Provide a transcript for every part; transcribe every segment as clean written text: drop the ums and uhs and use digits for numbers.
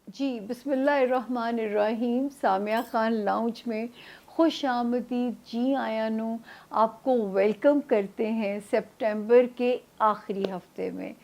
جی बिस्मिल्लाहिर्रहमानिर्रहीम सामिया खान लाउंज में खुश आमदीद। जी आयानू, आपको वेलकम करते हैं सितंबर के आखिरी हफ्ते में।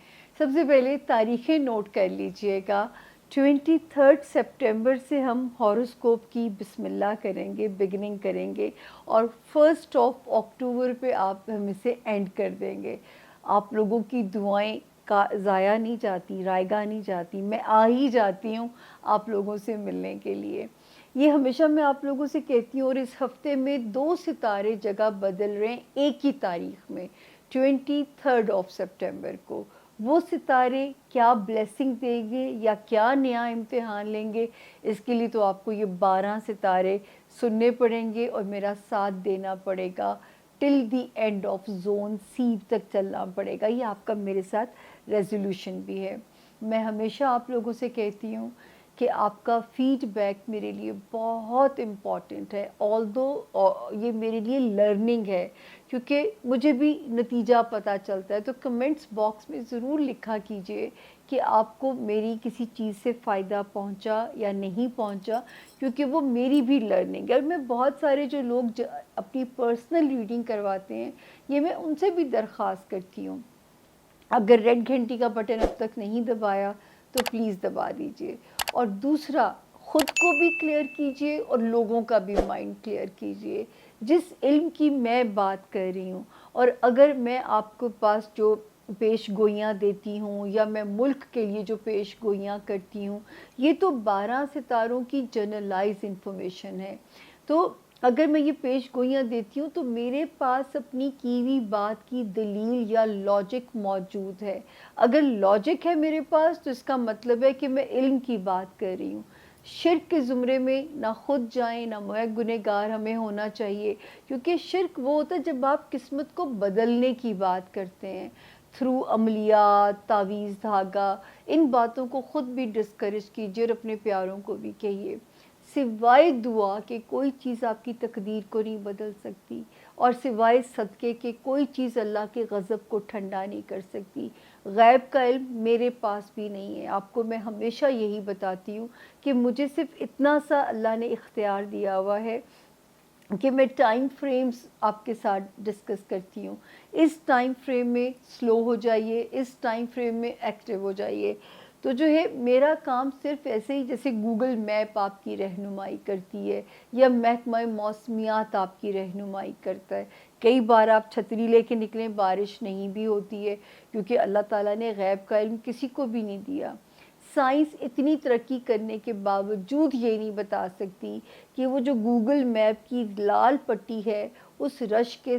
सबसे पहले तारीखें नोट कर लीजिएगा। 23 सितंबर से हम हॉरोस्कोप की बिस्मिल्लाह करेंगे, बिगिनिंग करेंगे और 1 अक्टूबर पे आप हम इसे एंड कर देंगे। आप लोगों की दुआएं का ज़ाया नहीं जाती, रायगा नहीं जाती, मैं आ ही जाती हूँ आप लोगों से मिलने के लिए। ये हमेशा मैं आप लोगों से कहती हूँ। और इस हफ्ते में 2 सितारे जगह बदल रहे हैं एक ही तारीख में, 23 सितंबर को। वो सितारे क्या ब्लेसिंग देंगे या क्या नया इम्तिहान लेंगे, इसके लिए तो आपको ये 12 सितारे सुनने पड़ेंगे और मेरा साथ देना पड़ेगा। Till the end of zone C तक चलना पड़ेगा। ये आपका मेरे साथ रेजोल्यूशन भी है। मैं हमेशा आप लोगों से कहती हूँ कि आपका फीडबैक मेरे लिए बहुत इम्पॉर्टेंट है। ऑल्दो ये मेरे लिए लर्निंग है, क्योंकि मुझे भी नतीजा पता चलता है। तो कमेंट्स बॉक्स में ज़रूर लिखा कीजिए कि आपको मेरी किसी चीज़ से फ़ायदा पहुंचा या नहीं पहुंचा, क्योंकि वो मेरी भी लर्निंग है। और मैं बहुत सारे जो लोग अपनी पर्सनल रीडिंग करवाते हैं, ये मैं उनसे भी दरख्वास्त करती हूँ, अगर रेड घंटी का बटन अब तक नहीं दबाया तो प्लीज़ दबा दीजिए। और दूसरा, ख़ुद को भी क्लियर कीजिए और लोगों का भी माइंड क्लियर कीजिए। जिस इल्म की मैं बात कर रही हूँ, और अगर मैं आपके पास जो पेश गोइयाँ देती हूँ या मैं मुल्क के लिए जो पेश गोइयाँ करती हूँ, ये तो 12 सितारों की जनरलाइज इन्फॉर्मेशन है। तो अगर मैं ये पेश गोइयाँ देती हूँ तो मेरे पास अपनी की हुई बात की दलील या लॉजिक मौजूद है। अगर लॉजिक है मेरे पास तो इसका मतलब है कि मैं इल्म की बात कर रही हूँ। शिर्क के ज़ुमरे में ना खुद जाएं ना मैं गुनहगार हमें होना चाहिए, क्योंकि शिर्क वो होता है जब आप किस्मत को बदलने की बात करते हैं थ्रू अमलियात, तावीज़, धागा। इन बातों को ख़ुद भी डिस्करेज कीजिए और अपने प्यारों को भी कहिए। सिवाय दुआ के कोई चीज़ आपकी तकदीर को नहीं बदल सकती, और सिवाय सदक़े के कोई चीज़ अल्लाह के गज़ब को ठंडा नहीं कर सकती। गैब का इल्म मेरे पास भी नहीं है। आपको मैं हमेशा यही बताती हूँ कि मुझे सिर्फ़ इतना सा अल्लाह ने इख्तियार दिया हुआ है कि मैं टाइम फ्रेम्स आपके साथ डिस्कस करती हूँ। इस टाइम फ्रेम में स्लो हो जाइए, इस टाइम फ्रेम में एक्टिव हो जाइए। तो जो है मेरा काम सिर्फ ऐसे ही जैसे गूगल मैप आपकी रहनुमाई करती है या महकमा मौसमियात आपकी रहनुमाई करता है। कई बार आप छतरी लेके निकलें, बारिश नहीं भी होती है, क्योंकि अल्लाह ताला ने गैब का इल्म किसी को भी नहीं दिया। साइंस इतनी तरक्की करने के बावजूद ये नहीं बता सकती कि वो जो गूगल मैप की लाल पट्टी है, उस रश के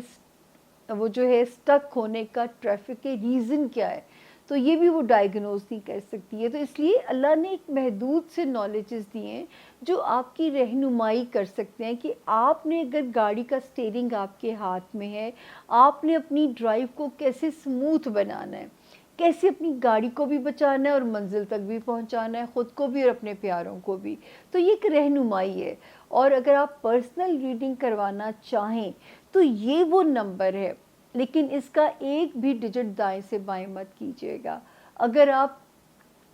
वो जो है स्टक होने का, ट्रैफिक के रीज़न क्या है, तो ये भी वो डायग्नोज नहीं कर सकती है। तो इसलिए अल्लाह ने एक महदूद से नॉलेजेस दिए हैं जो आपकी रहनुमाई कर सकते हैं कि आपने अगर गाड़ी का स्टीयरिंग आपके हाथ में है, आपने अपनी ड्राइव को कैसे स्मूथ बनाना है, कैसे अपनी गाड़ी को भी बचाना है और मंजिल तक भी पहुंचाना है, ख़ुद को भी और अपने प्यारों को भी। तो ये एक रहनुमाई है। और अगर आप पर्सनल रीडिंग करवाना चाहें तो ये वो नंबर है, लेकिन इसका एक भी डिजिट दाएं से बाएं मत कीजिएगा। अगर आप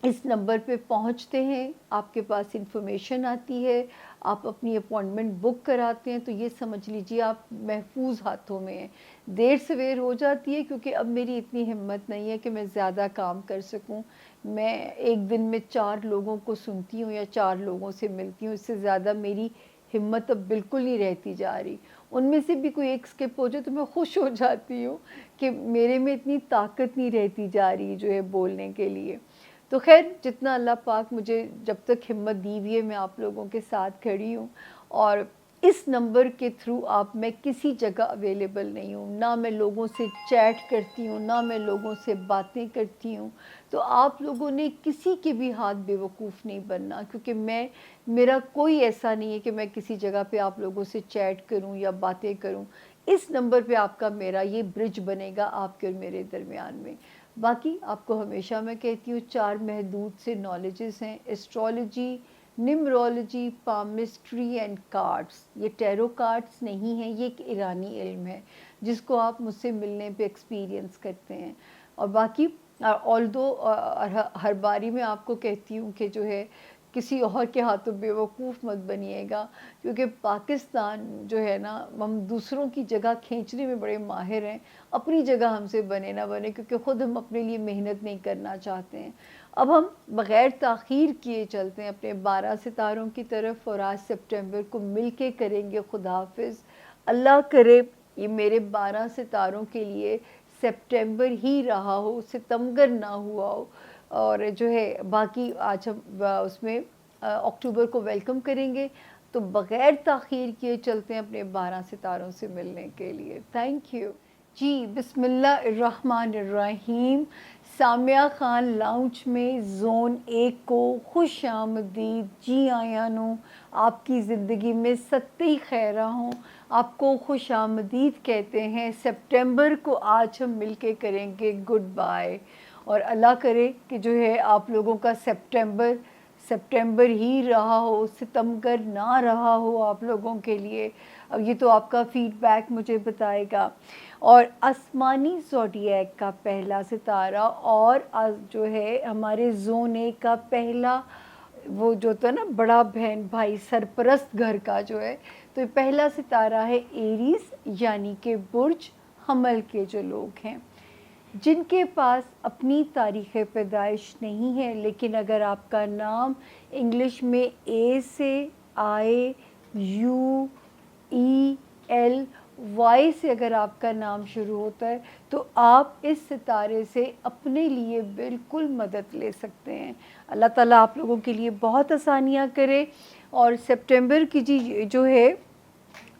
इस नंबर पे पहुंचते हैं, आपके पास इंफॉर्मेशन आती है, आप अपनी अपॉइंटमेंट बुक कराते हैं, तो ये समझ लीजिए आप महफूज हाथों में हैं। देर सवेर हो जाती है क्योंकि अब मेरी इतनी हिम्मत नहीं है कि मैं ज़्यादा काम कर सकूं। मैं एक दिन में 4 लोगों को सुनती हूँ या 4 लोगों से मिलती हूँ, इससे ज़्यादा मेरी हिम्मत अब बिल्कुल नहीं रहती जा रही। उनमें से भी कोई एक स्किप हो जाए तो मैं खुश हो जाती हूँ कि मेरे में इतनी ताकत नहीं रहती जा रही जो है बोलने के लिए। तो खैर, जितना अल्लाह पाक मुझे जब तक हिम्मत दी हुई है, मैं आप लोगों के साथ खड़ी हूँ। और इस नंबर के थ्रू आप, मैं किसी जगह अवेलेबल नहीं हूँ, ना मैं लोगों से चैट करती हूँ, ना मैं लोगों से बातें करती हूँ। तो आप लोगों ने किसी के भी हाथ बेवकूफ़ नहीं बनना, क्योंकि मेरा कोई ऐसा नहीं है कि मैं किसी जगह पे आप लोगों से चैट करूं या बातें करूं। इस नंबर पे आपका मेरा ये ब्रिज बनेगा आपके और मेरे दरमियान में। बाकी आपको हमेशा मैं कहती हूँ 4 महदूद से नॉलेजेस हैं: astrology, numerology, palmistry and cards. ये टैरो कार्ड्स नहीं हैं, ये एक ईरानी इल्म है जिसको आप मुझसे मिलने पे एक्सपीरियंस करते हैं। और बाकी ऑल्दो हर बारी मैं आपको कहती हूँ कि जो है किसी और के हाथों बेवकूफ़ मत बनिएगा, क्योंकि पाकिस्तान जो है ना, हम दूसरों की जगह खींचने में बड़े माहिर हैं, अपनी जगह हमसे बने ना बने, क्योंकि ख़ुद हम अपने लिए मेहनत नहीं करना चाहते हैं। अब हम बग़ैर ताख़ीर किए चलते हैं अपने 12 सितारों की तरफ, और आज सितंबर को मिल के करेंगे खुदा हाफ़िज़। अल्लाह करे ये मेरे 12 सितारों के लिए सितंबर ही रहा हो, सितमगर ना हुआ हो। और जो है बाकी आज हम उसमें अक्टूबर को वेलकम करेंगे, तो बग़ैर ताख़ीर किए चलते हैं अपने 12 सितारों से मिलने के लिए। थैंक यू जी। बिस्मिल्लाहिर्रहमानिर्रहीम। सामिया खान लाउंज में ज़ोन 1 को खुश आमदीद। जी आया नो, आपकी ज़िंदगी में सत्ती खैरा हों, आपको खुश आमदीद कहते हैं। सितंबर को आज हम मिल के करेंगे गुड बाय, और अल्लाह करे कि जो है आप लोगों का सितंबर ही रहा हो, सितमगर ना रहा हो आप लोगों के लिए। अब ये तो आपका फीडबैक मुझे बताएगा। और आसमानी ज़ोडिएक का पहला सितारा, और जो है हमारे ज़ोन 1 का पहला, वो जो था ना बड़ा बहन भाई सरपरस्त घर का जो है, तो ये पहला सितारा है एरीज़, यानी कि बुर्ज हमल के जो लोग हैं, जिनके पास अपनी तारीख़ पैदाइश नहीं है, लेकिन अगर आपका नाम इंग्लिश में ए से IUELY से अगर आपका नाम शुरू होता है, तो आप इस सितारे से अपने लिए बिल्कुल मदद ले सकते हैं। अल्लाह ताला आप लोगों के लिए बहुत आसानियाँ करे। और सितंबर की जी जो है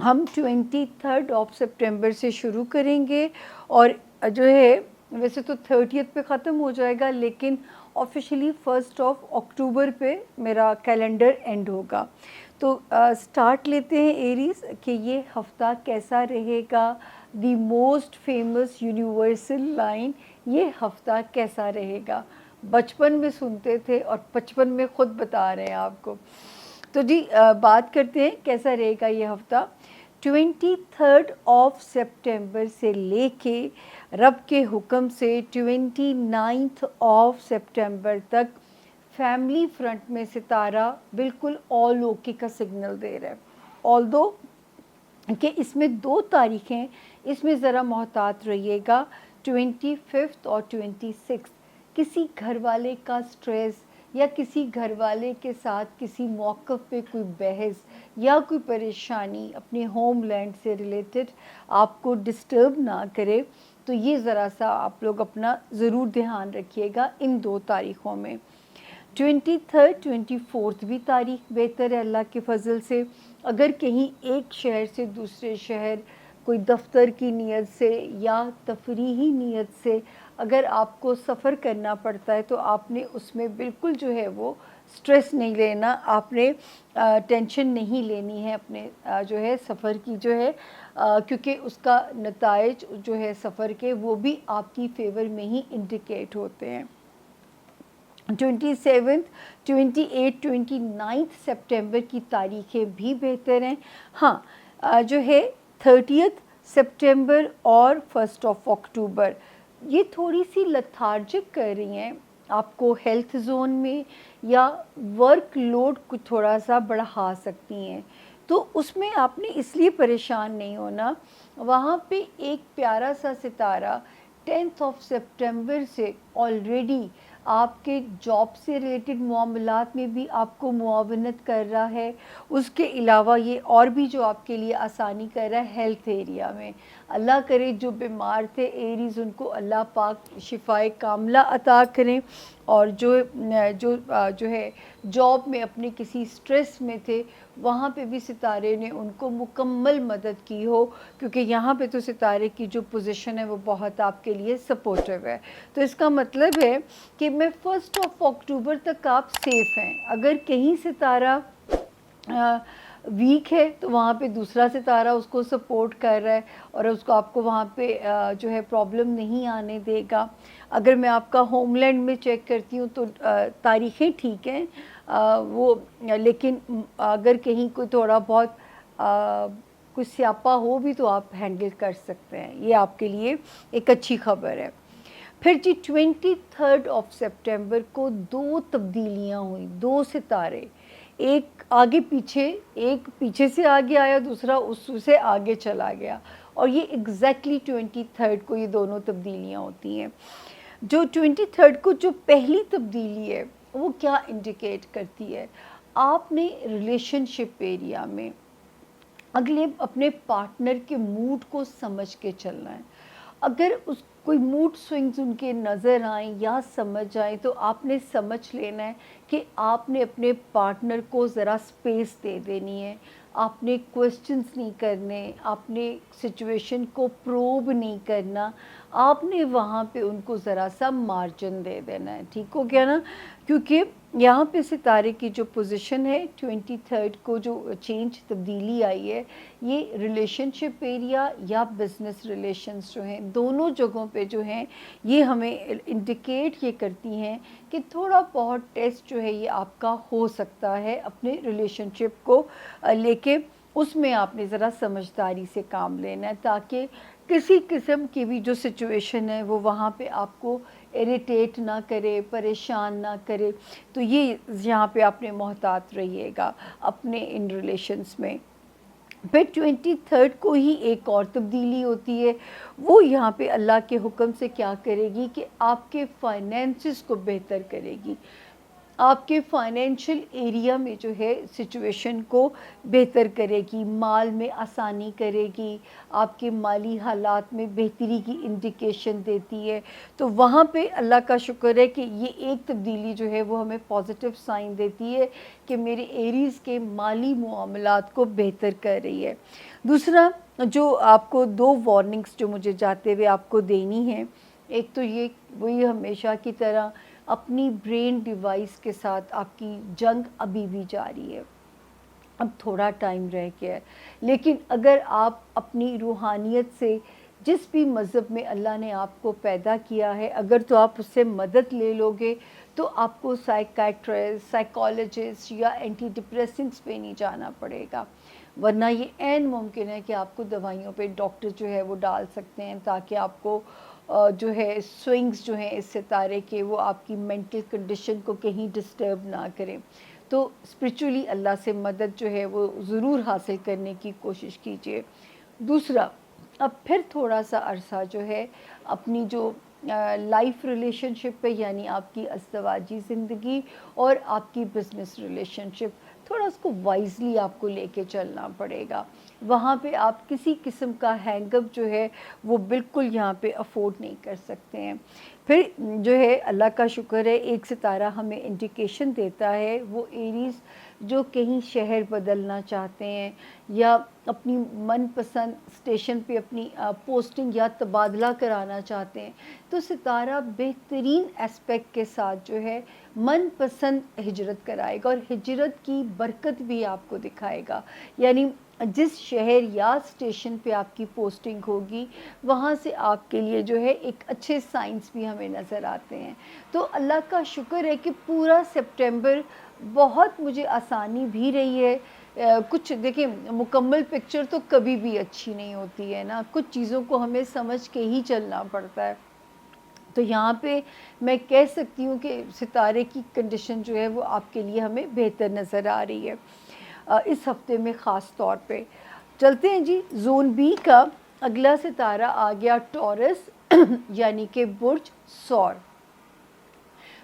हम 23 सितंबर से शुरू करेंगे, और जो है वैसे तो 30 पे ख़त्म हो जाएगा, लेकिन ऑफिशियली 1 अक्टूबर पे मेरा कैलेंडर एंड होगा। तो स्टार्ट लेते हैं एरीज़ कि ये हफ़्ता कैसा रहेगा। The most famous universal line, ये हफ़्ता कैसा रहेगा। बचपन में सुनते थे और बचपन में ख़ुद बता रहे हैं आपको। तो जी बात करते हैं कैसा रहेगा ये हफ़्ता। 23 सितंबर से लेके रब के हुक्म से 29 सितंबर तक फैमिली फ्रंट में सितारा बिल्कुल ऑल ओके का सिग्नल दे रहा है। ऑल्दो कि इसमें 2 तारीखें, इसमें ज़रा मोहतात रहिएगा, 25 और 26। किसी घर वाले का स्ट्रेस या किसी घर वाले के साथ किसी मौक़िफ़ पे कोई बहस या कोई परेशानी अपने होमलैंड से रिलेटेड आपको डिस्टर्ब ना करे, तो ये ज़रा सा आप लोग अपना ज़रूर ध्यान रखिएगा इन 2 तारीख़ों में। 23, 24 भी तारीख़ बेहतर है अल्लाह के फ़ज़ल से। अगर कहीं एक शहर से दूसरे शहर कोई दफ्तर की नीयत से या तफरीही नीयत से अगर आपको सफ़र करना पड़ता है, तो आपने उसमें बिल्कुल जो है वो स्ट्रेस नहीं लेना, आपने टेंशन नहीं लेनी है अपने जो है सफ़र की जो है, क्योंकि उसका नताइज जो है सफ़र के वो भी आपकी फ़ेवर में ही इंडिकेट होते हैं। 27, 28, 29 सितंबर की तारीखें भी बेहतर हैं। हाँ, जो है 30 सितंबर और 1 अक्टूबर ये थोड़ी सी लथार्जिक कर रही हैं आपको हेल्थ जोन में, या वर्क लोड को थोड़ा सा बढ़ा सकती हैं। तो उसमें आपने इसलिए परेशान नहीं होना। वहाँ पे एक प्यारा सा सितारा 10 सितंबर से ऑलरेडी आपके जॉब से रिलेटेड मामलात में भी आपको मुआवनत कर रहा है। उसके अलावा ये और भी जो आपके लिए आसानी कर रहा है हेल्थ एरिया में। अल्लाह करे जो बीमार थे एरीज़, उनको अल्लाह पाक शिफाए कामला अता करें, और जो है जॉब में अपने किसी स्ट्रेस में थे, वहाँ पे भी सितारे ने उनको मुकम्मल मदद की हो, क्योंकि यहाँ पे तो सितारे की जो पोजीशन है वो बहुत आपके लिए सपोर्टिव है। तो इसका मतलब है कि मैं 1 अक्टूबर तक आप सेफ़ हैं। अगर कहीं सितारा वीक है तो वहाँ पे दूसरा सितारा उसको सपोर्ट कर रहा है और उसको आपको वहाँ पे जो है प्रॉब्लम नहीं आने देगा। अगर मैं आपका होमलैंड में चेक करती हूँ तो तारीखें ठीक हैं वो, लेकिन अगर कहीं कोई थोड़ा बहुत कुछ स्यापा हो भी तो आप हैंडल कर सकते हैं। ये आपके लिए एक अच्छी खबर है। फिर जी 23 को 2 तब्दीलियाँ हुई, 2 सितारे, एक आगे पीछे, एक पीछे से आगे आया, दूसरा उससे आगे चला गया, और ये एग्जैक्टली 23 को ये दोनों तब्दीलियाँ होती हैं। जो 23 को जो पहली तब्दीली है वो क्या इंडिकेट करती है, आपने रिलेशनशिप एरिया में अगले अपने पार्टनर के मूड को समझ के चलना है। अगर उस कोई मूड स्विंग्स उनके नज़र आएँ या समझ आए तो आपने समझ लेना है कि आपने अपने पार्टनर को ज़रा स्पेस दे देनी है, आपने क्वेश्चंस नहीं करने, आपने सिचुएशन को प्रोब नहीं करना, आपने वहाँ पे उनको ज़रा सा मार्जिन दे देना है। ठीक हो गया ना? क्योंकि यहाँ पे सितारे की जो पोजीशन है 23 को जो चेंज तब्दीली आई है, ये रिलेशनशिप एरिया या बिज़नेस रिलेशंस जो हैं दोनों जगहों पे जो हैं ये हमें इंडिकेट ये करती हैं कि थोड़ा बहुत टेस्ट जो है ये आपका हो सकता है अपने रिलेशनशिप को लेके। उसमें आपने ज़रा समझदारी से काम लेना है ताकि किसी किस्म की भी जो सिचुएशन है वो वहाँ पे आपको इरिटेट ना करे, परेशान ना करे। तो ये यहाँ पे आपने मोहतात रहिएगा अपने इन रिलेशंस में। फिर 23 को ही एक और तब्दीली होती है, वो यहाँ पे अल्लाह के हुक्म से क्या करेगी कि आपके फाइनेंसिस को बेहतर करेगी, आपके फाइनेंशियल एरिया में जो है सिचुएशन को बेहतर करेगी, माल में आसानी करेगी, आपके माली हालात में बेहतरी की इंडिकेशन देती है। तो वहाँ पे अल्लाह का शुक्र है कि ये एक तब्दीली जो है वो हमें पॉजिटिव साइन देती है कि मेरे एरीज़ के माली मामलात को बेहतर कर रही है। दूसरा जो आपको 2 वार्निंग्स जो मुझे जाते हुए आपको देनी है, एक तो ये वही हमेशा की तरह अपनी ब्रेन डिवाइस के साथ आपकी जंग अभी भी जारी है, अब थोड़ा टाइम रह गया है। लेकिन अगर आप अपनी रूहानियत से जिस भी मज़हब में अल्लाह ने आपको पैदा किया है, अगर तो आप उससे मदद ले लोगे तो आपको साइकाट्रिस्ट, साइकोलॉजिस्ट या एंटी डिप्रेसेंट्स पे नहीं जाना पड़ेगा, वरना ये ऐन मुमकिन है कि आपको दवाइयों पे डॉक्टर जो है वो डाल सकते हैं ताकि आपको जो है स्विंग्स जो हैं इस सितारे के वो आपकी मेंटल कंडीशन को कहीं डिस्टर्ब ना करें। तो स्पिरिचुअली अल्लाह से मदद जो है वो ज़रूर हासिल करने की कोशिश कीजिए। दूसरा, अब फिर थोड़ा सा अरसा जो है अपनी जो लाइफ रिलेशनशिप पे, यानी आपकी अज़दवाजी ज़िंदगी और आपकी बिज़नेस रिलेशनशिप, थोड़ा उसको वाइजली आपको लेके चलना पड़ेगा। वहाँ पे आप किसी किस्म का हैंगअप जो है वो बिल्कुल यहाँ पे अफोर्ड नहीं कर सकते हैं। फिर जो है अल्लाह का शुक्र है, एक सितारा हमें इंडिकेशन देता है, वो एरीज़ जो कहीं शहर बदलना चाहते हैं या अपनी मनपसंद स्टेशन पे अपनी पोस्टिंग या तबादला कराना चाहते हैं, तो सितारा बेहतरीन एस्पेक्ट के साथ जो है मनपसंद हिजरत कराएगा और हिजरत की बरकत भी आपको दिखाएगा। यानी जिस शहर या स्टेशन पे आपकी पोस्टिंग होगी वहाँ से आपके लिए जो है एक अच्छे साइंस भी हमें नज़र आते हैं। तो अल्लाह का शुक्र है कि पूरा सितंबर बहुत मुझे आसानी भी रही है। कुछ देखिए, मुकम्मल पिक्चर तो कभी भी अच्छी नहीं होती है ना, कुछ चीज़ों को हमें समझ के ही चलना पड़ता है। तो यहाँ पे मैं कह सकती हूँ कि सितारे की कंडीशन जो है वो आपके लिए हमें बेहतर नज़र आ रही है इस हफ्ते में ख़ास तौर पे। चलते हैं जी ज़ोन बी का अगला सितारा आ गया टॉरस यानी कि बुर्ज सौर।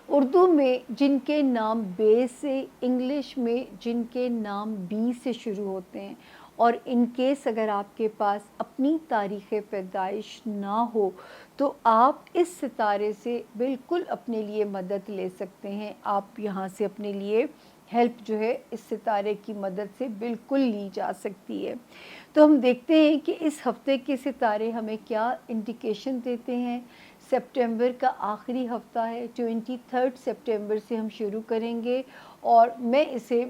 उर्दू में जिनके नाम बे से, इंग्लिश में जिनके नाम बी से शुरू होते हैं, और इन केस अगर आपके पास अपनी तारीख़ पैदाइश ना हो तो आप इस सितारे से बिल्कुल अपने लिए मदद ले सकते हैं। आप यहाँ से अपने लिए हेल्प जो है इस सितारे की मदद से बिल्कुल ली जा सकती है। तो हम देखते हैं कि इस हफ्ते के सितारे हमें क्या इंडिकेशन देते हैं। सितंबर का आखिरी हफ्ता है, 23 सितंबर से हम शुरू करेंगे और मैं इसे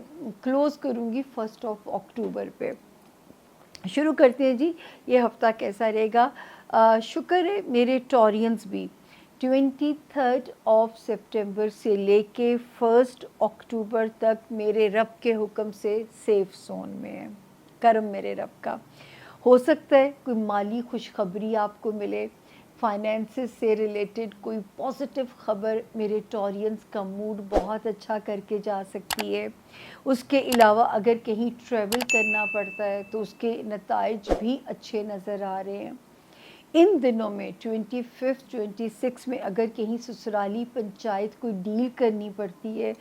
क्लोज़ करूँगी 1 अक्टूबर पे। शुरू करते हैं जी, ये हफ्ता कैसा रहेगा। शुक्र है मेरे टॉरियंस भी 23 सितंबर से लेके 1 अक्टूबर तक मेरे रब के हुक्म से सेफ जोन में है। करम मेरे रब का। हो सकता है कोई माली खुशखबरी आपको मिले, फाइनेंसेस से रिलेटेड कोई पॉजिटिव ख़बर मेरे टॉरियंस का मूड बहुत अच्छा करके जा सकती है। उसके अलावा अगर कहीं ट्रैवल करना पड़ता है तो उसके नताइज भी अच्छे नज़र आ रहे हैं। इन दिनों में 25, 26 में अगर कहीं ससुराली पंचायत कोई डील करनी पड़ती है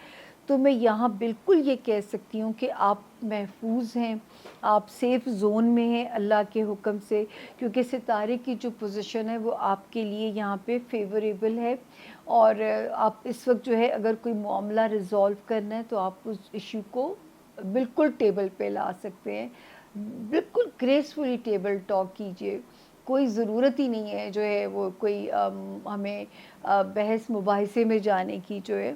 तो मैं यहाँ बिल्कुल ये कह सकती हूँ कि आप महफूज हैं, आप सेफ़ ज़ोन में हैं अल्लाह के हुक्म से, क्योंकि सितारे की जो पोजीशन है वो आपके लिए यहाँ पे फेवरेबल है। और आप इस वक्त जो है अगर कोई मामला रिज़ॉल्व करना है तो आप उस इशू को बिल्कुल टेबल पे ला सकते हैं। बिल्कुल ग्रेसफुली टेबल टॉक कीजिए, कोई ज़रूरत ही नहीं है जो है वो कोई हमें बहस मुबाहिसे में जाने की जो है।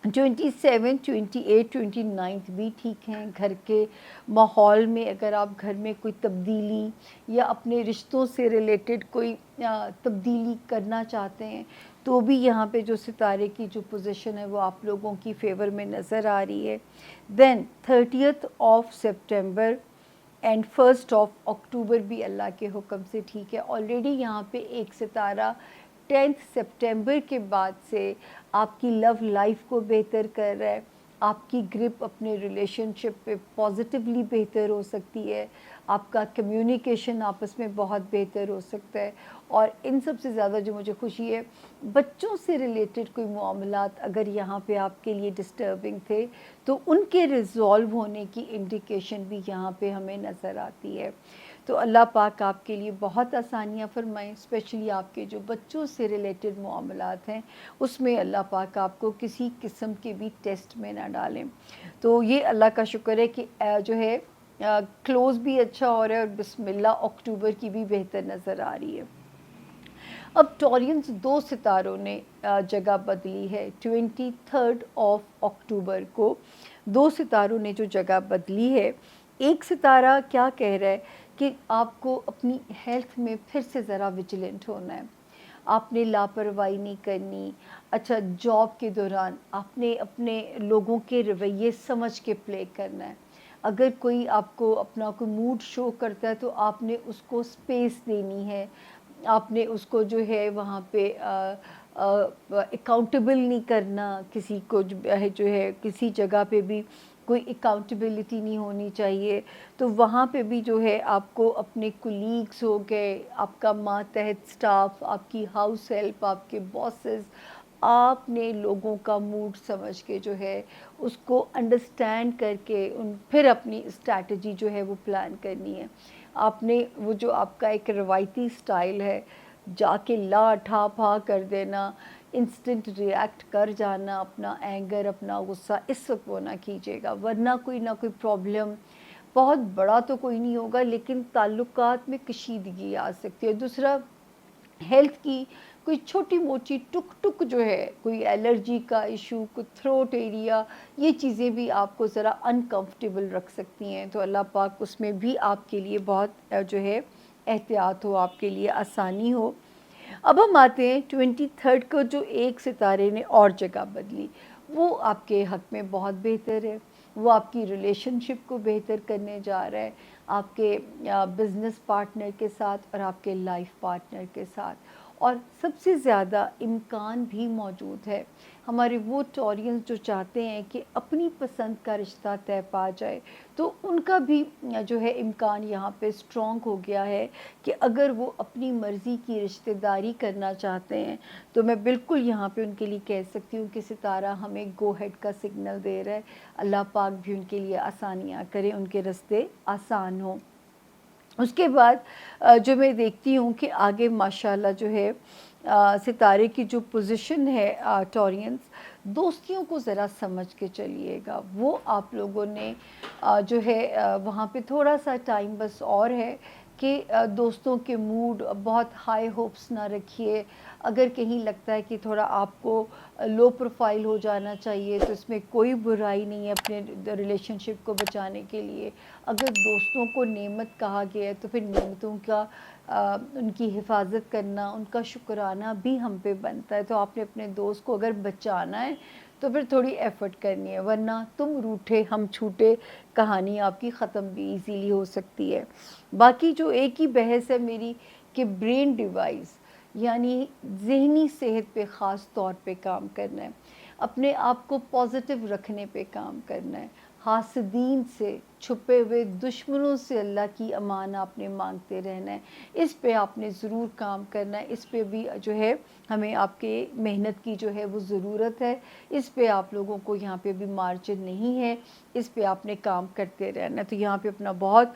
27, 28, 29 भी ठीक हैं। घर के माहौल में अगर आप घर में कोई तब्दीली या अपने रिश्तों से रिलेटेड कोई तब्दीली करना चाहते हैं तो भी यहाँ पे जो सितारे की जो पोजीशन है वो आप लोगों की फेवर में नज़र आ रही है। देन 30th ऑफ सितंबर एंड 1st ऑफ अक्टूबर भी अल्लाह के हुक्म से ठीक है। ऑलरेडी यहाँ पे एक सितारा 10th सितंबर के बाद से आपकी लव लाइफ को बेहतर कर रहा है, आपकी ग्रिप अपने रिलेशनशिप पे पॉजिटिवली बेहतर हो सकती है, आपका कम्युनिकेशन आपस में बहुत बेहतर हो सकता है। और इन सब से ज़्यादा जो मुझे खुशी है, बच्चों से रिलेटेड कोई मामलात अगर यहाँ पे आपके लिए डिस्टर्बिंग थे तो उनके रिज़ॉल्व होने की इंडिकेशन भी यहाँ पे हमें नज़र आती है। तो अल्लाह पाक आपके लिए बहुत आसानियाँ फरमाएं, स्पेशली आपके जो बच्चों से रिलेटेड मामलात हैं उसमें अल्लाह पाक आपको किसी किस्म के भी टेस्ट में ना डालें। तो ये अल्लाह का शुक्र है कि जो है क्लोज़ भी अच्छा हो रहा है और बिस्मिल्लाह अक्टूबर की भी बेहतर नज़र आ रही है। अब टॉरियंस 2 सितारों ने जगह बदली है। 23rd ऑफ अक्टूबर को 2 सितारों ने जो जगह बदली है, एक सितारा क्या कह रहा है कि आपको अपनी हेल्थ में फिर से ज़रा विजिलेंट होना है, आपने लापरवाही नहीं करनी। अच्छा, जॉब के दौरान आपने अपने लोगों के रवैये समझ के प्ले करना है। अगर कोई आपको अपना कोई मूड शो करता है तो आपने उसको स्पेस देनी है, आपने उसको जो है वहाँ पे अकाउंटेबल नहीं करना, किसी को जो है किसी जगह पे भी कोई अकाउंटेबिलिटी नहीं होनी चाहिए। तो वहाँ पे भी जो है आपको अपने कुलीग्स हो गए, आपका मातहत स्टाफ, आपकी हाउस हेल्प, आपके बॉसेस, आपने लोगों का मूड समझ के जो है उसको अंडरस्टैंड करके फिर अपनी स्ट्रैटेजी जो है वो प्लान करनी है। आपने वो जो आपका एक रवायती स्टाइल है, जाके ला ठा फा कर देना, इंस्टेंट रिएक्ट कर जाना, अपना एंगर, अपना गुस्सा इस वक्त वो ना कीजिएगा, वरना कोई ना कोई प्रॉब्लम, बहुत बड़ा तो कोई नहीं होगा लेकिन ताल्लुकात में कशीदगी आ सकती है। दूसरा, हेल्थ की कोई छोटी मोटी टुक टुक जो है, कोई एलर्जी का इशू, कोई थ्रोट एरिया, ये चीज़ें भी आपको ज़रा अनकंफर्टेबल रख सकती हैं। तो अल्लाह पाक उसमें भी आपके लिए बहुत जो है एहतियात हो, आपके लिए आसानी हो। अब हम आते हैं 23rd को जो एक सितारे ने और जगह बदली, वो आपके हक़ में बहुत बेहतर है। वो आपकी रिलेशनशिप को बेहतर करने जा रहा है, आपके बिज़नेस पार्टनर के साथ और आपके लाइफ पार्टनर के साथ। और सबसे ज़्यादा इम्कान भी मौजूद है, हमारे वो टॉरियंस जो चाहते हैं कि अपनी पसंद का रिश्ता तय पा जाए, तो उनका भी जो है इम्कान यहाँ पे स्ट्रॉन्ग हो गया है कि अगर वो अपनी मर्ज़ी की रिश्तेदारी करना चाहते हैं तो मैं बिल्कुल यहाँ पे उनके लिए कह सकती हूँ कि सितारा हमें गो हेड का सिग्नल दे रहा है। अल्लाह पाक भी उनके लिए आसानियाँ करे, उनके रास्ते आसान हों। उसके बाद जो मैं देखती हूँ कि आगे माशाल्लाह जो है सितारे की जो पोजीशन है, टॉरियंस, दोस्तियों को ज़रा समझ के चलिएगा। वो आप लोगों ने जो है वहाँ पे थोड़ा सा टाइम बस और है कि दोस्तों के मूड बहुत हाई होप्स ना रखिए। अगर कहीं लगता है कि थोड़ा आपको लो प्रोफाइल हो जाना चाहिए तो इसमें कोई बुराई नहीं है अपने रिलेशनशिप को बचाने के लिए। अगर दोस्तों को नेमत कहा गया है तो फिर नेमतों का उनकी हिफाजत करना, उनका शुक्राना भी हम पे बनता है। तो आपने अपने दोस्त को अगर बचाना है तो फिर थोड़ी एफ़र्ट करनी है, वरना तुम रूठे हम छूटे कहानी आपकी ख़त्म भी इजीली हो सकती है। बाकी जो एक ही बहस है मेरी कि ब्रेन डिवाइस, यानी ज़हनी सेहत पे ख़ास तौर पे काम करना है, अपने आप को पॉजिटिव रखने पे काम करना है, हासदीन से, छुपे हुए दुश्मनों से अल्लाह की अमान आपने मांगते रहना है। इस पे आपने ज़रूर काम करना है, इस पे भी जो है हमें आपके मेहनत की जो है वो ज़रूरत है। इस पे आप लोगों को यहाँ पे भी मार्जिन नहीं है, इस पे आपने काम करते रहना है। तो यहाँ पे अपना बहुत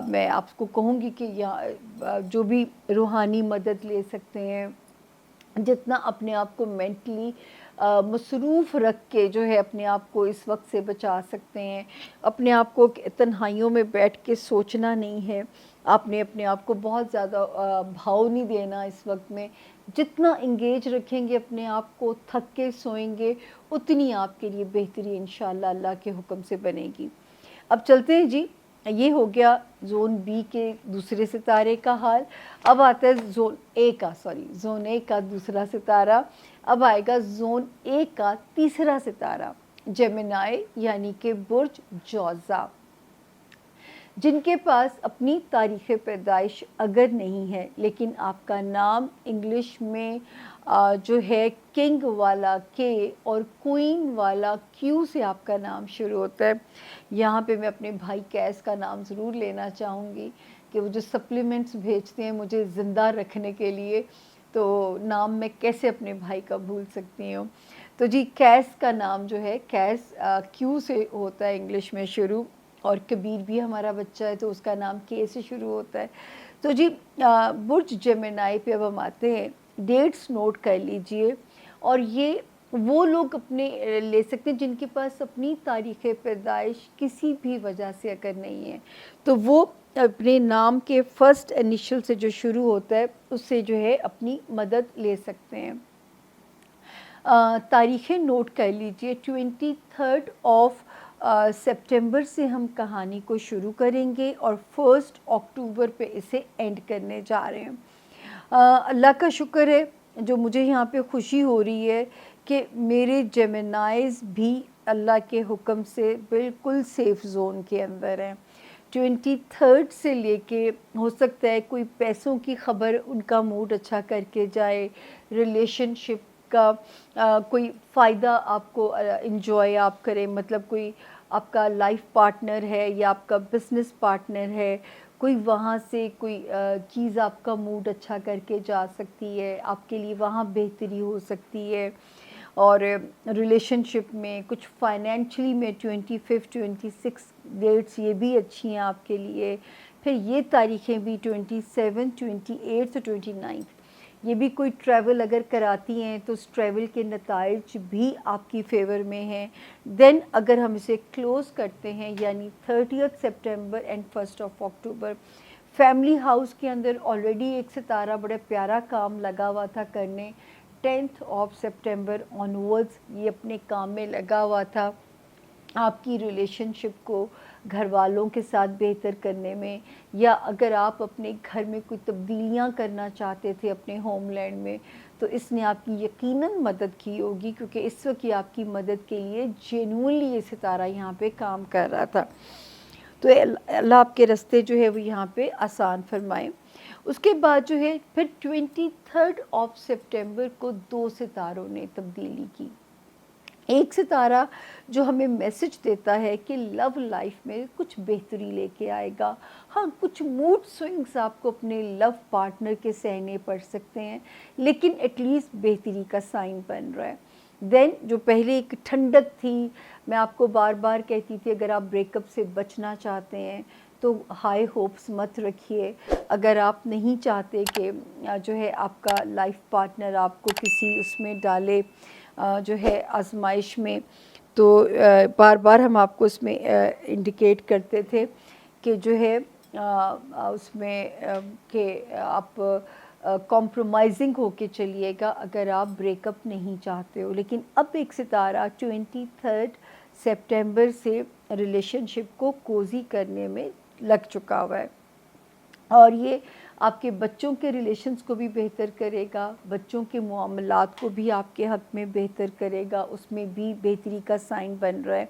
मैं आपको कहूँगी कि यहाँ जो भी रूहानी मदद ले सकते हैं, जितना अपने आप को मेंटली मसरूफ़ रख के जो है अपने आप को इस वक्त से बचा सकते हैं। अपने आप को तन्हाइयों में बैठ के सोचना नहीं है, आपने अपने आप को बहुत ज़्यादा भाव नहीं देना इस वक्त में। जितना इंगेज रखेंगे अपने आप को, थक के सोएंगे, उतनी आपके लिए बेहतरी इंशाअल्लाह अल्लाह के हुक्म से बनेगी। अब चलते हैं जी, ये हो गया ज़ोन बी के दूसरे सितारे का हाल। अब आता है ज़ोन ए का दूसरा सितारा। अब आएगा ज़ोन ए का तीसरा सितारा, जेमिनाई यानी कि बुर्ज जौज़ा। जिनके पास अपनी तारीख़ पैदाइश अगर नहीं है, लेकिन आपका नाम इंग्लिश में जो है किंग वाला के और क्वीन वाला क्यू से आपका नाम शुरू होता है। यहाँ पे मैं अपने भाई कैस का नाम ज़रूर लेना चाहूँगी कि वो जो सप्लीमेंट्स भेजते हैं मुझे ज़िंदा रखने के लिए, तो नाम मैं कैसे अपने भाई का भूल सकती हूँ। तो जी कैस का नाम जो है, कैस क्यू से होता है इंग्लिश में शुरू, और कबीर भी हमारा बच्चा है तो उसका नाम के से शुरू होता है। तो जी बुर्ज जेमिनाई पे अब हम आते हैं। डेट्स नोट कर लीजिए, और ये वो लोग अपने ले सकते हैं जिनके पास अपनी तारीख़ पैदाइश किसी भी वजह से अगर नहीं है, तो वो अपने नाम के फर्स्ट इनिशियल से जो शुरू होता है उससे जो है अपनी मदद ले सकते हैं। तारीख़ें नोट कर लीजिए। 23 ऑफ सितंबर से हम कहानी को शुरू करेंगे और 1 अक्टूबर पे इसे एंड करने जा रहे हैं। अल्लाह का शुक्र है जो मुझे यहाँ पे खुशी हो रही है कि मेरे जेमिनाइज भी अल्लाह के हुक्म से बिल्कुल सेफ़ ज़ोन के अंदर हैं। 23 से लेके हो सकता है कोई पैसों की ख़बर उनका मूड अच्छा करके जाए, रिलेशनशिप का कोई फ़ायदा आपको इंजॉय आप करें, मतलब कोई आपका लाइफ पार्टनर है या आपका बिज़नेस पार्टनर है, कोई वहाँ से कोई चीज़ आपका मूड अच्छा करके जा सकती है, आपके लिए वहाँ बेहतरी हो सकती है। और रिलेशनशिप में कुछ फाइनेंशियली में 25, 26 डेट्स ये भी अच्छी हैं आपके लिए। फिर ये तारीखें भी 27, 28 और 29, ये भी कोई ट्रैवल अगर कराती हैं तो उस ट्रैवल के नताइज भी आपकी फ़ेवर में हैं। देन अगर हम इसे क्लोज़ करते हैं यानी 30 सितंबर एंड 1 अक्टूबर, फैमिली हाउस के अंदर ऑलरेडी एक सितारा बड़ा प्यारा काम लगा हुआ था करने। 10 सितंबर ऑनवर्ड्स ये अपने काम में लगा हुआ था आपकी रिलेशनशिप को घर वालों के साथ बेहतर करने में, या अगर आप अपने घर में कोई तब्दीलियां करना चाहते थे अपने होमलैंड में, तो इसने आपकी यकीनन मदद की होगी, क्योंकि इस वक्त ये आपकी मदद के लिए जेन्युइनली ये सितारा यहाँ पे काम कर रहा था। तो अल्लाह आपके रास्ते जो है वो यहाँ पे आसान फरमाए। उसके बाद जो है फिर 23 सितंबर को 2 सितारों ने तब्दीली की। एक सितारा जो हमें मैसेज देता है कि लव लाइफ में कुछ बेहतरी लेके आएगा। हाँ, कुछ मूड स्विंग्स आपको अपने लव पार्टनर के सहने पड़ सकते हैं, लेकिन एटलीस्ट बेहतरी का साइन बन रहा है। देन जो पहले एक ठंडक थी, मैं आपको बार बार कहती थी अगर आप ब्रेकअप से बचना चाहते हैं तो हाई होप्स मत रखिए। अगर आप नहीं चाहते कि जो है आपका लाइफ पार्टनर आपको किसी उसमें डाले जो है आजमाइश में, तो बार बार हम आपको उसमें इंडिकेट करते थे कि जो है उसमें कि आप कॉम्प्रोमाइजिंग होके चलिएगा अगर आप ब्रेकअप नहीं चाहते हो। लेकिन अब एक सितारा 23 सितंबर से रिलेशनशिप को कोज़ी करने में लग चुका हुआ है, और ये आपके बच्चों के रिलेशंस को भी बेहतर करेगा, बच्चों के मामलात को भी आपके हक़ में बेहतर करेगा, उसमें भी बेहतरी का साइन बन रहा है।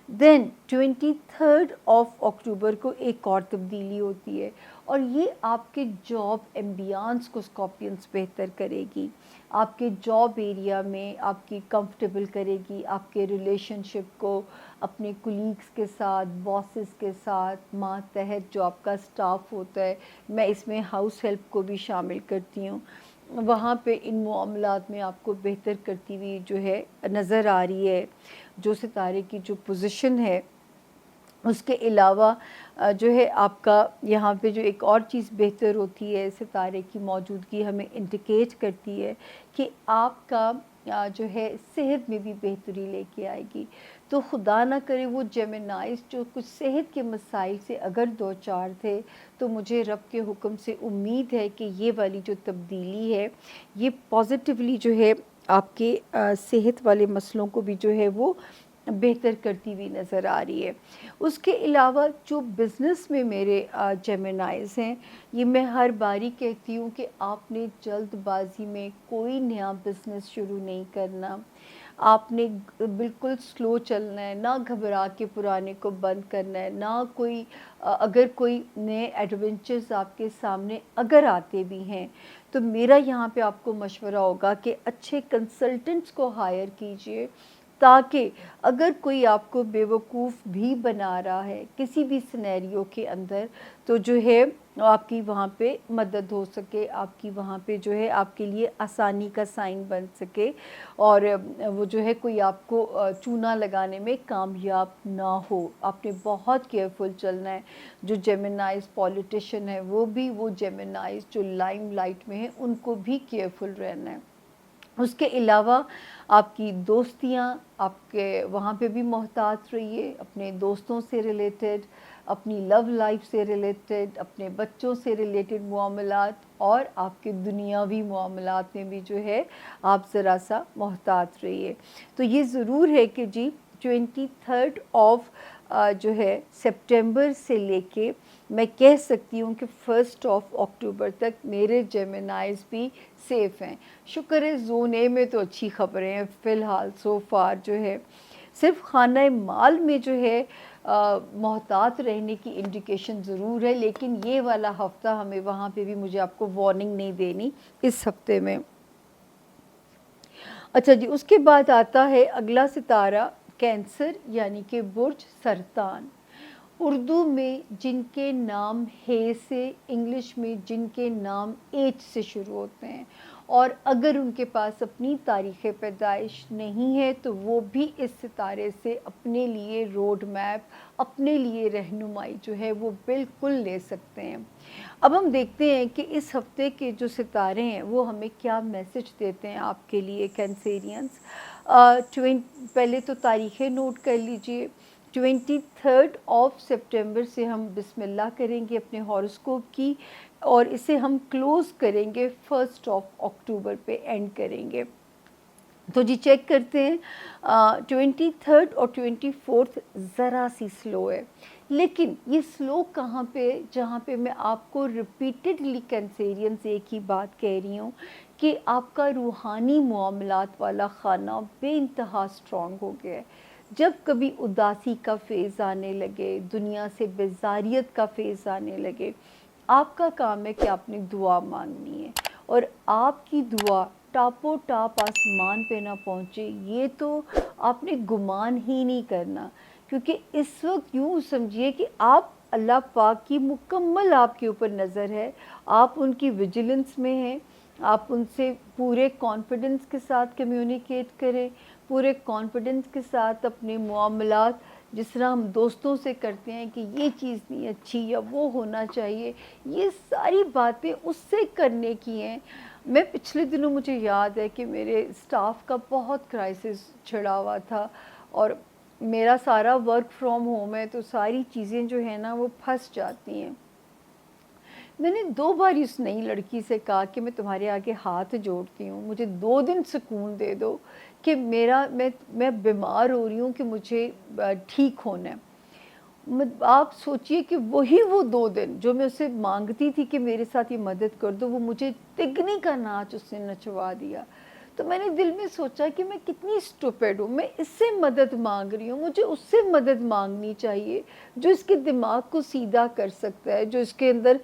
देन 23 अक्टूबर को एक और तब्दीली होती है, اور یہ آپ کے جاب ایمبیانس کو اسکارپینس بہتر کرے گی، آپ کے جاب ایریا میں آپ کی کمفرٹیبل کرے گی، آپ کے ریلیشن شپ کو اپنے کولیگس کے ساتھ، باسز کے ساتھ، ماتحت جو آپ کا اسٹاف ہوتا ہے، میں اس میں ہاؤس ہیلپ کو بھی شامل کرتی ہوں، وہاں پہ ان معاملات میں آپ کو بہتر کرتی ہوئی جو ہے نظر آ رہی ہے۔ جو ستارے کی جو پوزیشن ہے، اس کے علاوہ جو ہے آپ کا یہاں پہ جو ایک اور چیز بہتر ہوتی ہے، ستارے کی موجودگی ہمیں انڈیکیٹ کرتی ہے کہ آپ کا جو ہے صحت میں بھی بہتری لے کے آئے گی۔ تو خدا نہ کرے وہ جیمنائز جو کچھ صحت کے مسائل سے اگر دو چار تھے، تو مجھے رب کے حکم سے امید ہے کہ یہ والی جو تبدیلی ہے یہ پازیٹیولی جو ہے آپ کے صحت والے مسئلوں کو بھی جو ہے وہ بہتر کرتی ہوئی نظر آ رہی ہے۔ اس کے علاوہ جو بزنس میں میرے جیمنائز ہیں، یہ میں ہر باری کہتی ہوں کہ آپ نے جلد بازی میں کوئی نیا بزنس شروع نہیں کرنا، آپ نے بالکل سلو چلنا ہے، نہ گھبرا کے پرانے کو بند کرنا ہے، نہ کوئی اگر کوئی نئے ایڈونچرز آپ کے سامنے اگر آتے بھی ہیں تو میرا یہاں پہ آپ کو مشورہ ہوگا کہ اچھے کنسلٹنٹس کو ہائر کیجئے، تاکہ اگر کوئی آپ کو بیوقوف بھی بنا رہا ہے کسی بھی سینیریو کے اندر، تو جو ہے آپ کی وہاں پہ مدد ہو سکے، آپ کی وہاں پہ جو ہے آپ کے لیے آسانی کا سائن بن سکے، اور وہ جو ہے کوئی آپ کو چونا لگانے میں کامیاب نہ ہو۔ آپ نے بہت کیئرفل چلنا ہے۔ جو جیمنائز پولیٹیشین ہے، وہ بھی، وہ جیمنائز جو لائم لائٹ میں ہیں، ان کو بھی کیئرفل رہنا ہے۔ اس کے علاوہ آپ کی دوستیاں، آپ کے وہاں پہ بھی محتاط رہیے، اپنے دوستوں سے ریلیٹڈ، اپنی لو لائف سے ریلیٹڈ، اپنے بچوں سے ریلیٹڈ معاملات، اور آپ کے دنیاوی معاملات میں بھی جو ہے آپ ذرا سا محتاط رہیے۔ تو یہ ضرور ہے کہ جی 23 آف جو ہے سپٹمبر سے لے کے میں کہہ سکتی ہوں کہ 1 اکتوبر تک میرے جیمنائز بھی سیف ہیں۔ شکر ہے زون اے میں تو اچھی خبریں ہیں فی الحال، سو فار جو ہے صرف خانہ مال میں جو ہے محتاط رہنے کی انڈیکیشن ضرور ہے، لیکن یہ والا ہفتہ ہمیں وہاں پہ بھی مجھے آپ کو وارننگ نہیں دینی اس ہفتے میں۔ اچھا جی، اس کے بعد آتا ہے اگلا ستارہ کینسر، یعنی کہ برج سرطان۔ اردو میں جن کے نام ہے سے، انگلش میں جن کے نام ایچ سے شروع ہوتے ہیں، اور اگر ان کے پاس اپنی تاریخ پیدائش نہیں ہے تو وہ بھی اس ستارے سے اپنے لیے روڈ میپ، اپنے لیے رہنمائی جو ہے وہ بالکل لے سکتے ہیں۔ اب ہم دیکھتے ہیں کہ اس ہفتے کے جو ستارے ہیں وہ ہمیں کیا میسج دیتے ہیں آپ کے لیے کینسیرینز۔ پہلے تو تاریخیں نوٹ کر لیجئے۔ 23 سپٹمبر سے ہم بسم اللہ کریں گے اپنے ہاروسکوپ کی، اور اسے ہم کلوز کریں گے 1 اکتوبر پہ اینڈ کریں گے۔ تو جی چیک کرتے ہیں، 23 اور 24 ذرا سی سلو ہے، لیکن یہ سلو کہاں پہ، جہاں پہ میں آپ کو ریپیٹڈلی کینسیرینز ایک ہی بات کہہ رہی ہوں کہ آپ کا روحانی معاملات والا خانہ بے انتہا اسٹرانگ ہو گیا ہے۔ جب کبھی اداسی کا فیز آنے لگے، دنیا سے بیزاریت کا فیز آنے لگے، آپ کا کام ہے کہ آپ نے دعا مانگنی ہے، اور آپ کی دعا ٹاپو ٹاپ آسمان پہ نہ پہنچے یہ تو آپ نے گمان ہی نہیں کرنا، کیونکہ اس وقت یوں سمجھیے کہ آپ اللہ پاک کی مکمل آپ کے اوپر نظر ہے، آپ ان کی ویجیلنس میں ہیں، آپ ان سے پورے کانفیڈنس کے ساتھ کمیونیکیٹ کریں، پورے کانفیڈنس کے ساتھ اپنے معاملات جس طرح ہم دوستوں سے کرتے ہیں کہ یہ چیز نہیں اچھی یا وہ ہونا چاہیے، یہ ساری باتیں اس سے کرنے کی ہیں۔ میں پچھلے دنوں مجھے یاد ہے کہ میرے اسٹاف کا بہت کرائسس چھڑا ہوا تھا، اور میرا سارا ورک فرام ہوم ہے تو ساری چیزیں جو ہیں نا وہ پھنس جاتی ہیں۔ میں نے 2 بار اس نئی لڑکی سے کہا کہ میں تمہارے آگے ہاتھ جوڑتی ہوں، مجھے 2 دن سکون دے دو کہ میں بیمار ہو رہی ہوں، کہ مجھے ٹھیک ہونا ہے۔ آپ سوچئے کہ وہی وہ 2 دن جو میں اسے مانگتی تھی کہ میرے ساتھ یہ مدد کر دو، وہ مجھے تگنی کا ناچ اس نے نچوا دیا۔ तो मैंने दिल में सोचा कि मैं कितनी स्टूपिड हूँ, मैं इससे मदद मांग रही हूँ, मुझे उससे मदद मांगनी चाहिए जो इसके दिमाग को सीधा कर सकता है, जो इसके अंदर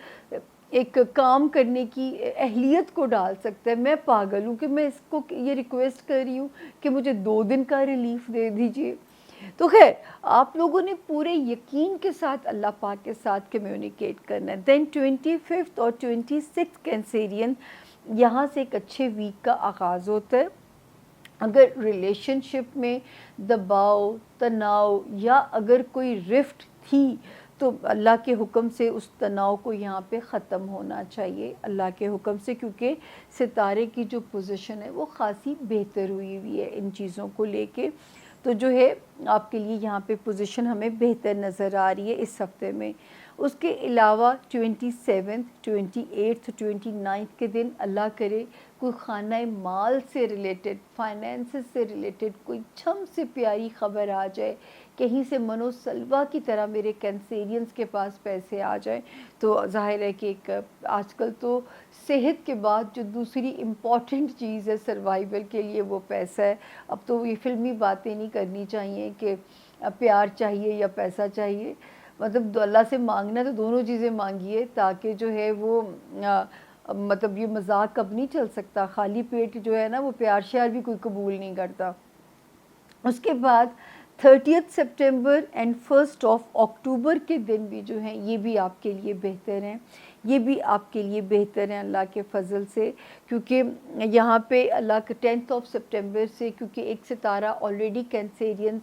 एक काम करने की अहलियत को डाल सकता है। मैं पागल हूँ कि मैं इसको ये रिक्वेस्ट कर रही हूँ कि मुझे 2 दिन का रिलीफ दे दीजिए। तो खैर, आप लोगों ने पूरे यकीन के साथ अल्लाह पाक के साथ कम्युनिकेट करना है। देन 25 और 26 कैंसेरियन, यहाँ से एक अच्छे वीक का आगाज़ होता है। अगर रिलेशनशिप में दबाव, तनाव या अगर कोई रिफ्ट थी, तो अल्लाह के हुक्म से उस तनाव को यहाँ पे ख़त्म होना चाहिए अल्लाह के हुक्म से, क्योंकि सितारे की जो पोजीशन है वो ख़ासी बेहतर हुई है इन चीज़ों को लेके। तो जो है आपके लिए यहाँ पे पोजीशन हमें बेहतर नज़र आ रही है इस हफ्ते में। उसके अलावा 27, 28, 29 के दिन अल्लाह करे कोई खाना माल से रिलेटेड, फाइनेंसेस से रिलेटेड कोई छम से प्यारी ख़बर आ जाए, कहीं से मनोसलवा की तरह मेरे कैंसेरियंस के पास पैसे आ जाए, तो ज़ाहिर है कि एक आजकल तो सेहत के बाद जो दूसरी इम्पॉर्टेंट चीज़ है सर्वाइवल के लिए वो पैसा है। अब तो ये फ़िल्मी बातें नहीं करनी चाहिए कि प्यार चाहिए या पैसा चाहिए, मतलब अल्लाह से मांगना तो दोनों चीज़ें मांगिए, ताकि जो है वो मतलब ये मजाक अब नहीं चल सकता, खाली पेट जो है ना वो प्यार श्यार भी कोई कबूल नहीं करता। उसके बाद 30 सितंबर एंड 1 अक्टूबर के दिन भी जो हैं ये भी आपके लिए बेहतर हैं, ये भी आपके लिए बेहतर हैं अल्लाह के फ़ज़ल से, क्योंकि यहाँ पे अल्लाह के 10 सितंबर से, क्योंकि एक सितारा ऑलरेडी कैंसेरियंस,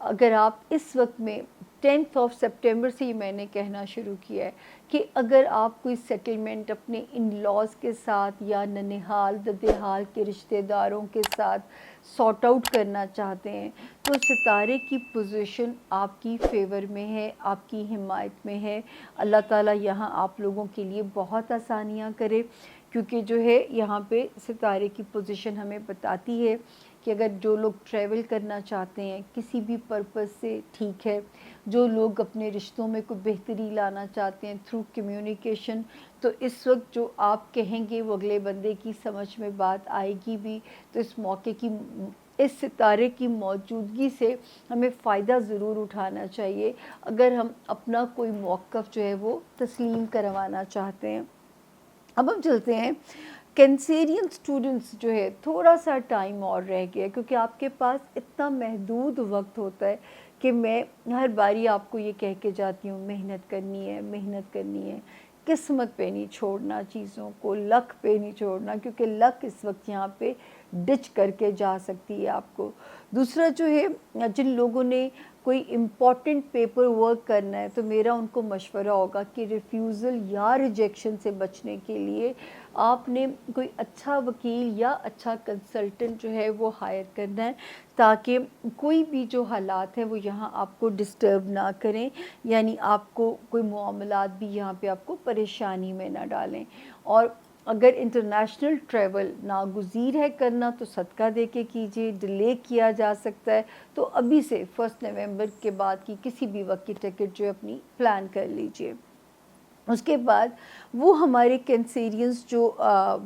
अगर आप इस वक्त में 10 सितंबर से ही मैंने कहना शुरू किया है कि अगर आप कोई सेटलमेंट अपने इन लॉज के साथ या ननिहाल ददेहाल के रिश्तेदारों के साथ सॉर्ट आउट करना चाहते हैं, तो सितारे की पोजीशन आपकी फेवर में है, आपकी हिमायत में है। अल्लाह ताला यहाँ आप लोगों के लिए बहुत आसानियाँ करे, क्योंकि जो है यहाँ पे सितारे की पोजीशन हमें बताती है कि अगर जो लोग ट्रैवल करना चाहते हैं किसी भी पर्पज़ से, ठीक है, जो लोग अपने रिश्तों में कोई बेहतरी लाना चाहते हैं थ्रू कम्युनिकेशन, तो इस वक्त जो आप कहेंगे वो अगले बंदे की समझ में बात आएगी भी। तो इस मौके की, इस सितारे की मौजूदगी से हमें फ़ायदा ज़रूर उठाना चाहिए अगर हम अपना कोई मौक़िफ़ जो है वो तस्लीम करवाना चाहते हैं। अब हम चलते हैं कैंसेरियन स्टूडेंट्स, जो है थोड़ा सा टाइम और रह गया, क्योंकि आपके पास इतना महदूद वक्त होता है कि मैं हर बारी आपको ये कह के जाती हूँ मेहनत करनी है, मेहनत करनी है, किस्मत पे नहीं छोड़ना चीज़ों को, लक पे नहीं छोड़ना, क्योंकि लक इस वक्त यहाँ पे डिच करके जा सकती है आपको। दूसरा जो है, जिन लोगों ने कोई इम्पॉर्टेंट पेपर वर्क करना है, तो मेरा उनको मशवरा होगा कि रिफ्यूज़ल या रिजेक्शन से बचने के लिए आपने कोई अच्छा वकील या अच्छा कंसल्टेंट जो है वो हायर करना है, ताकि कोई भी जो हालात हैं वो यहाँ आपको डिस्टर्ब ना करें, यानी आपको कोई मामलात भी यहाँ पे आपको परेशानी में ना डालें। और अगर इंटरनेशनल ट्रैवल नागुज़ीर है करना, तो सदका दे के कीजिए, डिले किया जा सकता है तो अभी से 1 नवंबर के बाद की किसी भी वक्त की टिकट जो है अपनी प्लान कर लीजिए। उसके बाद वो हमारे कैंसेरियंस जो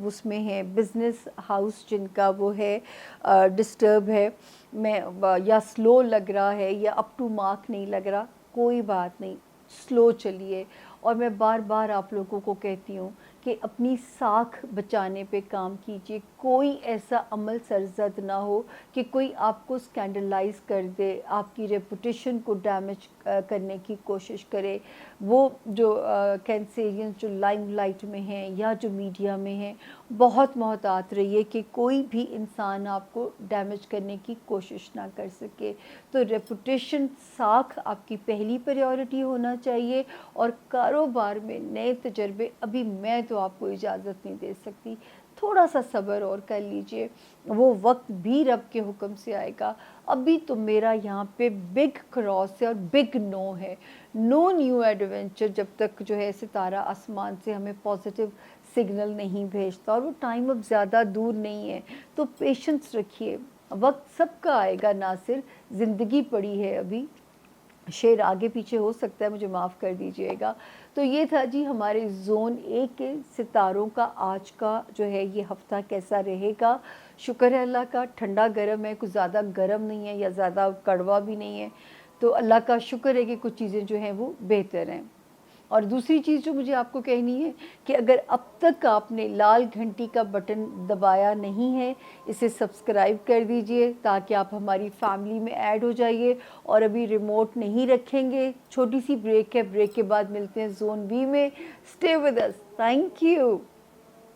उसमें हैं बिज़नेस हाउस, जिनका वो है डिस्टर्ब है, मैं या स्लो लग रहा है या अप टू मार्क नहीं लग रहा, कोई बात नहीं, स्लो चलिए। और मैं बार बार आप लोगों को कहती हूँ कि अपनी साख बचाने पे काम कीजिए, कोई ऐसा अमल सरजद ना हो कि कोई आपको स्कैंडलाइज कर दे, आपकी रेपुटेशन को डैमेज करने की कोशिश करे। वो जो कैंसेरियंस जो लाइमलाइट में हैं या जो मीडिया में हैं, बहुत मोहतात रहिए कि कोई भी इंसान आपको डैमेज करने की कोशिश ना कर सके। तो रेपुटेशन, साख आपकी पहली प्रायोरिटी होना चाहिए। और कारोबार में नए तजर्बे, अभी मैं तो आपको इजाज़त नहीं दे सकती, थोड़ा सा सब्र और कर लीजिए, वो वक्त भी रब के हुक्म से आएगा। अभी तो मेरा यहाँ पे बिग क्रॉस है और बिग नो है, नो न्यू एडवेंचर, जब तक जो है सितारा आसमान से हमें पॉजिटिव सिग्नल नहीं भेजता, और वो टाइम अब ज़्यादा दूर नहीं है। तो पेशेंस रखिए, वक्त सबका आएगा, नासिर ज़िंदगी पड़ी है अभी, शेर आगे पीछे हो सकता है, मुझे माफ़ कर दीजिएगा। तो ये था जी हमारे ज़ोन ए के सितारों का आज का जो है ये हफ़्ता कैसा रहेगा। शुक्र है अल्लाह का, ठंडा गर्म है, कुछ ज़्यादा गर्म नहीं है या ज़्यादा कड़वा भी नहीं है। तो अल्लाह का शुक्र है कि कुछ चीज़ें जो हैं वो बेहतर हैं। और दूसरी चीज़ जो मुझे आपको कहनी है कि अगर अब तक आपने लाल घंटी का बटन दबाया नहीं है, इसे सब्सक्राइब कर दीजिए ताकि आप हमारी फैमिली में ऐड हो जाइए। और अभी रिमोट नहीं रखेंगे, छोटी सी ब्रेक है, ब्रेक के बाद मिलते हैं ज़ोन बी में। Stay with us, thank you.